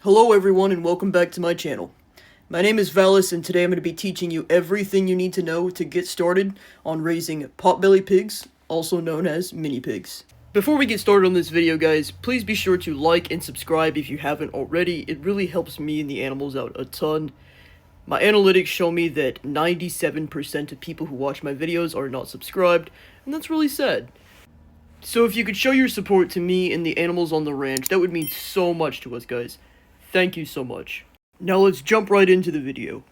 Hello everyone and welcome back to my channel. My name is Valis and today I'm going to be teaching you everything you need to know to get started on raising potbelly pigs, also known as mini pigs. Before we get started on this video guys, please be sure to like and subscribe if you haven't already. It really helps me and the animals out a ton. My analytics show me that 97% of people who watch my videos are not subscribed, and that's really sad. So if you could show your support to me and the animals on the ranch, that would mean so much to us guys. Thank you so much. Now let's jump right into the video.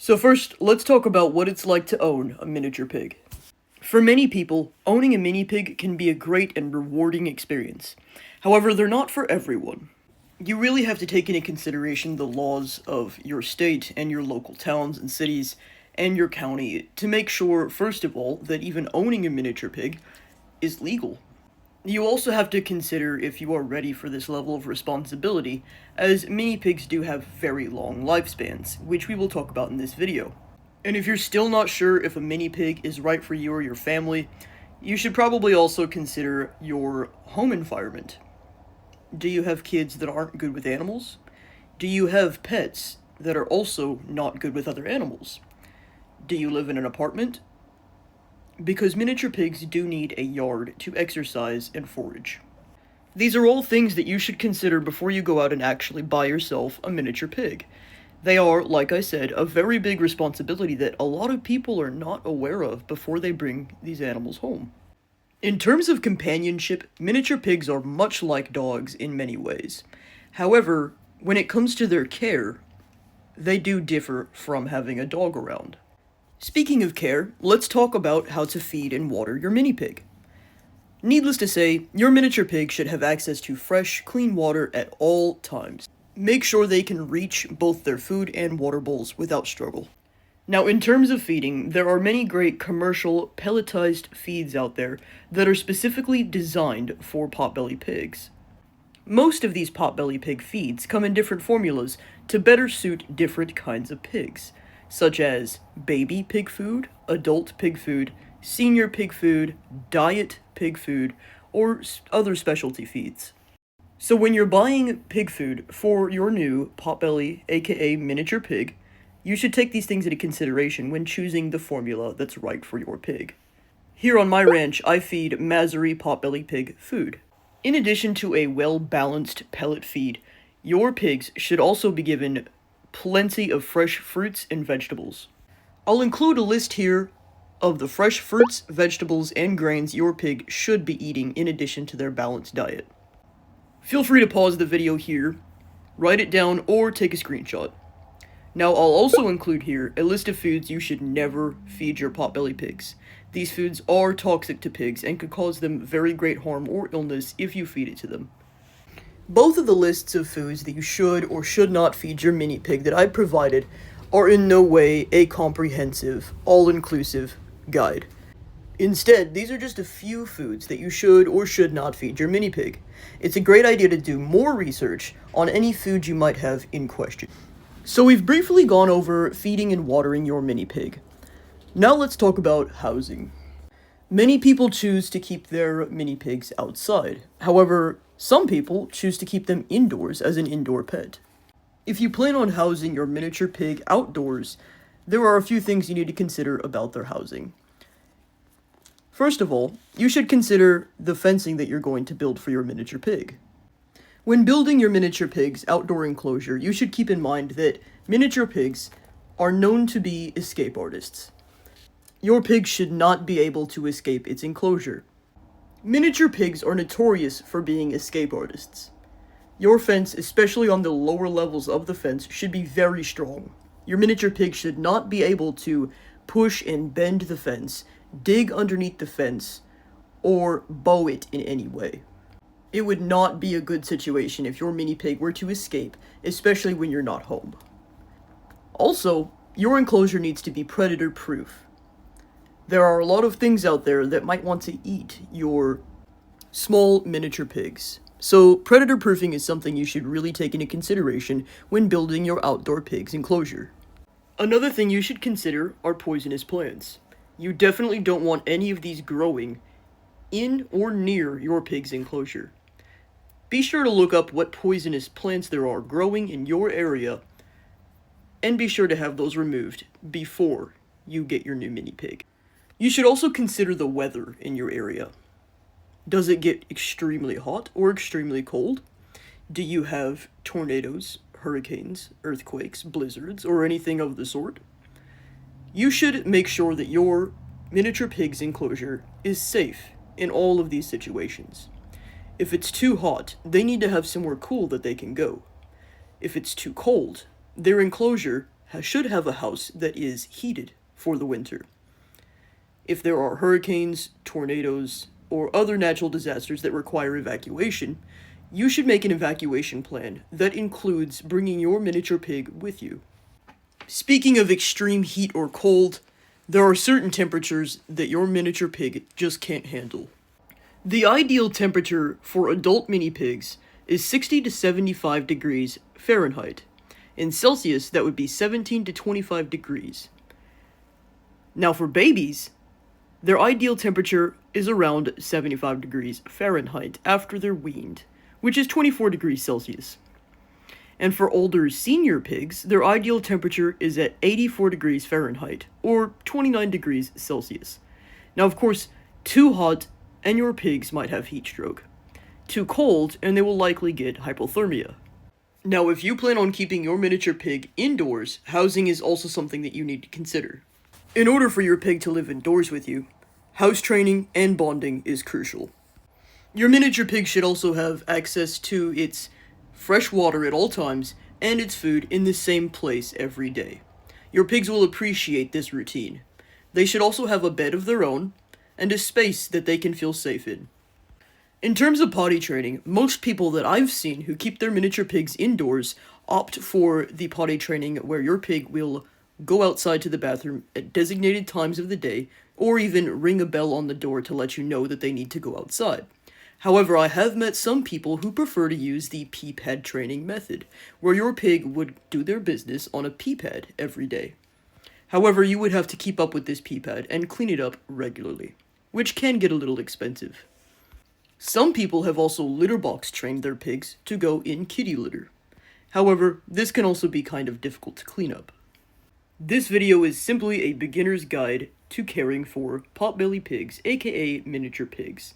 So first, let's talk about what it's like to own a miniature pig. For many people, owning a mini pig can be a great and rewarding experience. However, they're not for everyone. You really have to take into consideration the laws of your state and your local towns and cities and your county to make sure, first of all, that even owning a miniature pig is legal. You also have to consider if you are ready for this level of responsibility, as mini pigs do have very long lifespans, which we will talk about in this video. And if you're still not sure if a mini pig is right for you or your family, you should probably also consider your home environment. Do you have kids that aren't good with animals? Do you have pets that are also not good with other animals? Do you live in an apartment? Because miniature pigs do need a yard to exercise and forage. These are all things that you should consider before you go out and actually buy yourself a miniature pig. They are, like I said, a very big responsibility that a lot of people are not aware of before they bring these animals home. In terms of companionship, miniature pigs are much like dogs in many ways. However, when it comes to their care, they do differ from having a dog around. Speaking of care, let's talk about how to feed and water your mini pig. Needless to say, your miniature pig should have access to fresh, clean water at all times. Make sure they can reach both their food and water bowls without struggle. Now, in terms of feeding, there are many great commercial pelletized feeds out there that are specifically designed for potbelly pigs. Most of these potbelly pig feeds come in different formulas to better suit different kinds of pigs, such as baby pig food, adult pig food, senior pig food, diet pig food, or other specialty feeds. So when you're buying pig food for your new potbelly, aka miniature pig, you should take these things into consideration when choosing the formula that's right for your pig. Here on my ranch, I feed Mazuri potbelly pig food. In addition to a well-balanced pellet feed, your pigs should also be given plenty of fresh fruits and vegetables. I'll include a list here of the fresh fruits, vegetables, and grains your pig should be eating in addition to their balanced diet. Feel free to pause the video here, write it down, or take a screenshot. Now I'll also include here a list of foods you should never feed your potbelly pigs. These foods are toxic to pigs and could cause them very great harm or illness if you feed it to them. Both of the lists of foods that you should or should not feed your mini pig that I provided are in no way a comprehensive, all-inclusive guide. Instead, these are just a few foods that you should or should not feed your mini pig. It's a great idea to do more research on any food you might have in question. So we've briefly gone over feeding and watering your mini pig. Now let's talk about housing. Many people choose to keep their mini pigs outside. However, some people choose to keep them indoors as an indoor pet. If you plan on housing your miniature pig outdoors, there are a few things you need to consider about their housing. First of all, you should consider the fencing that you're going to build for your miniature pig. When building your miniature pig's outdoor enclosure, you should keep in mind that miniature pigs are known to be escape artists. Your pig should not be able to escape its enclosure. Miniature pigs are notorious for being escape artists. Your fence, especially on the lower levels of the fence, should be very strong. Your miniature pig should not be able to push and bend the fence, dig underneath the fence, or bow it in any way. It would not be a good situation if your mini pig were to escape, especially when you're not home. Also, your enclosure needs to be predator proof. There are a lot of things out there that might want to eat your small miniature pigs. So predator proofing is something you should really take into consideration when building your outdoor pig's enclosure. Another thing you should consider are poisonous plants. You definitely don't want any of these growing in or near your pig's enclosure. Be sure to look up what poisonous plants there are growing in your area, and be sure to have those removed before you get your new mini pig. You should also consider the weather in your area. Does it get extremely hot or extremely cold? Do you have tornadoes, hurricanes, earthquakes, blizzards, or anything of the sort? You should make sure that your miniature pig's enclosure is safe in all of these situations. If it's too hot, they need to have somewhere cool that they can go. If it's too cold, their enclosure should have a house that is heated for the winter. If there are hurricanes, tornadoes, or other natural disasters that require evacuation, you should make an evacuation plan that includes bringing your miniature pig with you. Speaking of extreme heat or cold, there are certain temperatures that your miniature pig just can't handle. The ideal temperature for adult mini pigs is 60 to 75 degrees Fahrenheit. In Celsius, that would be 17 to 25 degrees. Now for babies, their ideal temperature is around 75 degrees Fahrenheit after they're weaned, which is 24 degrees Celsius. And for older senior pigs, their ideal temperature is at 84 degrees Fahrenheit, or 29 degrees Celsius. Now, of course, too hot and your pigs might have heat stroke. Too cold and they will likely get hypothermia. Now, if you plan on keeping your miniature pig indoors, housing is also something that you need to consider. In order for your pig to live indoors with you, house training and bonding is crucial. Your miniature pig should also have access to its fresh water at all times and its food in the same place every day. Your pigs will appreciate this routine. They should also have a bed of their own and a space that they can feel safe in. In terms of potty training, most people that I've seen who keep their miniature pigs indoors opt for the potty training where your pig will go outside to the bathroom at designated times of the day, or even ring a bell on the door to let you know that they need to go outside. However, I have met some people who prefer to use the pee pad training method, where your pig would do their business on a pee pad every day. However, you would have to keep up with this pee pad and clean it up regularly, which can get a little expensive. Some people have also litter box trained their pigs to go in kitty litter. However, this can also be kind of difficult to clean up. This video is simply a beginner's guide to caring for potbelly pigs, aka miniature pigs.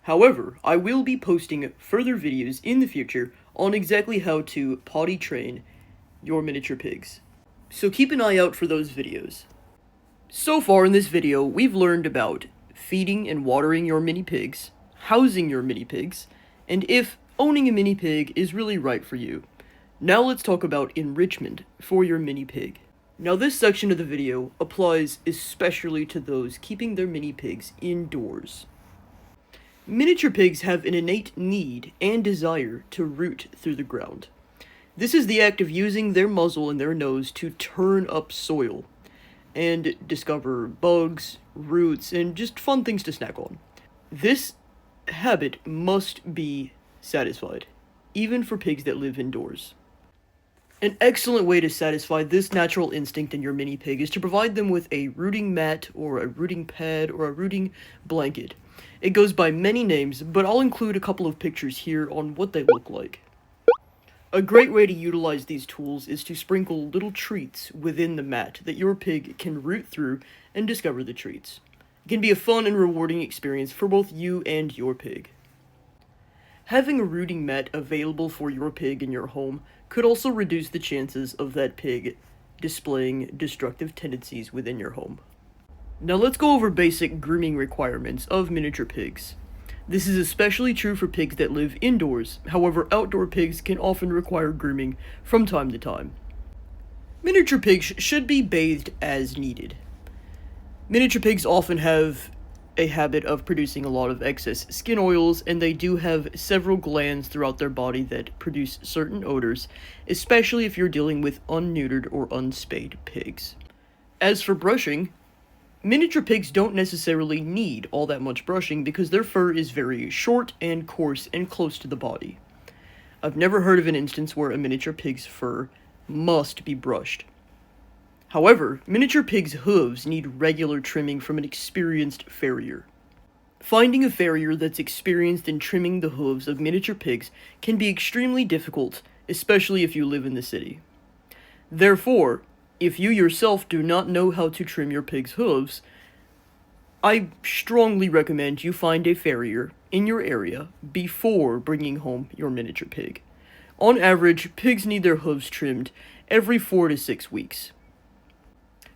However, I will be posting further videos in the future on exactly how to potty train your miniature pigs. So keep an eye out for those videos. So far in this video, we've learned about feeding and watering your mini pigs, housing your mini pigs, and if owning a mini pig is really right for you. Now let's talk about enrichment for your mini pig. Now this section of the video applies especially to those keeping their mini pigs indoors. Miniature pigs have an innate need and desire to root through the ground. This is the act of using their muzzle and their nose to turn up soil and discover bugs, roots, and just fun things to snack on. This habit must be satisfied, even for pigs that live indoors. An excellent way to satisfy this natural instinct in your mini pig is to provide them with a rooting mat or a rooting pad or a rooting blanket. It goes by many names, but I'll include a couple of pictures here on what they look like. A great way to utilize these tools is to sprinkle little treats within the mat that your pig can root through and discover the treats. It can be a fun and rewarding experience for both you and your pig. Having a rooting mat available for your pig in your home could also reduce the chances of that pig displaying destructive tendencies within your home. Now let's go over basic grooming requirements of miniature pigs. This is especially true for pigs that live indoors, however outdoor pigs can often require grooming from time to time. Miniature pigs should be bathed as needed. Miniature pigs often have a habit of producing a lot of excess skin oils, and they do have several glands throughout their body that produce certain odors, especially if you're dealing with unneutered or unspayed pigs. As for brushing, miniature pigs don't necessarily need all that much brushing because their fur is very short and coarse and close to the body. I've never heard of an instance where a miniature pig's fur must be brushed. However, miniature pigs' hooves need regular trimming from an experienced farrier. Finding a farrier that's experienced in trimming the hooves of miniature pigs can be extremely difficult, especially if you live in the city. Therefore, if you yourself do not know how to trim your pig's hooves, I strongly recommend you find a farrier in your area before bringing home your miniature pig. On average, pigs need their hooves trimmed every 4 to 6 weeks.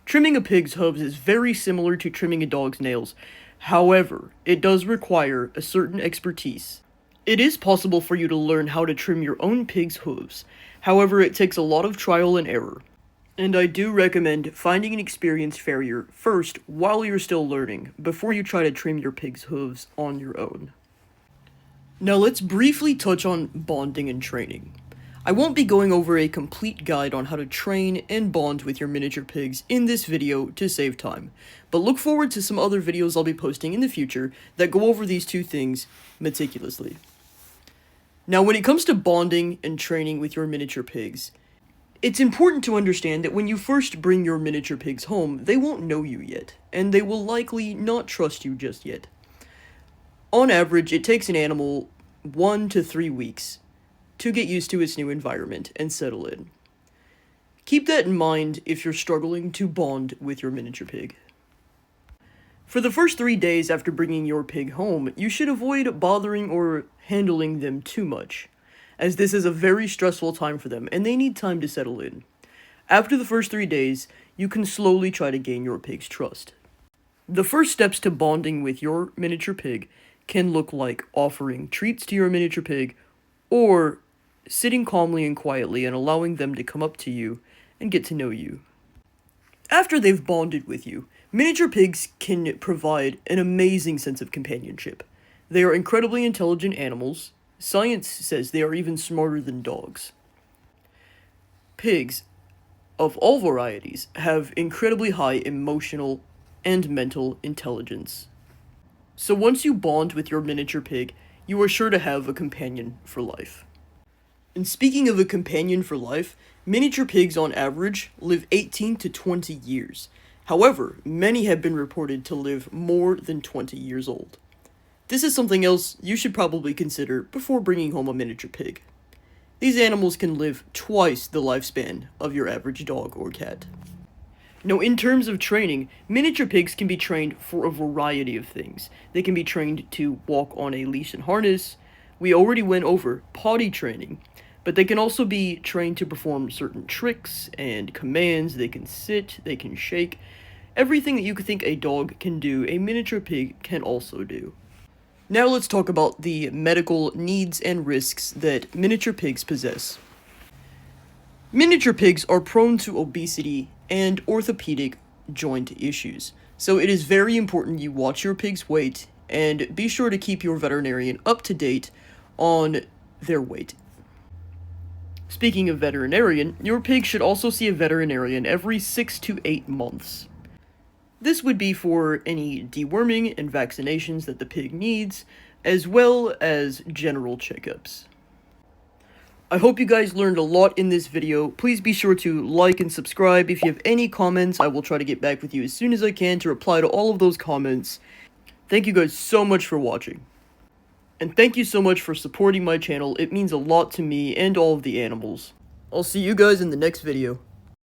Trimming a pig's hooves is very similar to trimming a dog's nails. However, it does require a certain expertise. It is possible for you to learn how to trim your own pig's hooves. However, it takes a lot of trial and error. And I do recommend finding an experienced farrier first while you're still learning, before you try to trim your pig's hooves on your own. Now let's briefly touch on bonding and training. I won't be going over a complete guide on how to train and bond with your miniature pigs in this video to save time, but look forward to some other videos I'll be posting in the future that go over these two things meticulously. Now when it comes to bonding and training with your miniature pigs, it's important to understand that when you first bring your miniature pigs home, they won't know you yet, and they will likely not trust you just yet. On average, it takes an animal 1 to 3 weeks to get used to its new environment and settle in. Keep that in mind if you're struggling to bond with your miniature pig. For the first 3 days after bringing your pig home, you should avoid bothering or handling them too much, as this is a very stressful time for them and they need time to settle in. After the first 3 days, you can slowly try to gain your pig's trust. The first steps to bonding with your miniature pig can look like offering treats to your miniature pig, or sitting calmly and quietly and allowing them to come up to you and get to know you. After they've bonded with you, miniature pigs can provide an amazing sense of companionship. They are incredibly intelligent animals. Science says they are even smarter than dogs. Pigs, of all varieties, have incredibly high emotional and mental intelligence. So once you bond with your miniature pig, you are sure to have a companion for life. And speaking of a companion for life, miniature pigs on average live 18 to 20 years. However, many have been reported to live more than 20 years old. This is something else you should probably consider before bringing home a miniature pig. These animals can live twice the lifespan of your average dog or cat. Now, in terms of training, miniature pigs can be trained for a variety of things. They can be trained to walk on a leash and harness. We already went over potty training, but they can also be trained to perform certain tricks and commands. They can sit, they can shake. Everything that you could think a dog can do, a miniature pig can also do. Now let's talk about the medical needs and risks that miniature pigs possess. Miniature pigs are prone to obesity and orthopedic joint issues, so it is very important you watch your pig's weight and be sure to keep your veterinarian up to date on their weight. Speaking of veterinarian, your pig should also see a veterinarian every 6 to 8 months. This would be for any deworming and vaccinations that the pig needs, as well as general checkups. I hope you guys learned a lot in this video. Please be sure to like and subscribe. If you have any comments, I will try to get back with you as soon as I can to reply to all of those comments. Thank you guys so much for watching. And thank you so much for supporting my channel. It means a lot to me and all of the animals. I'll see you guys in the next video.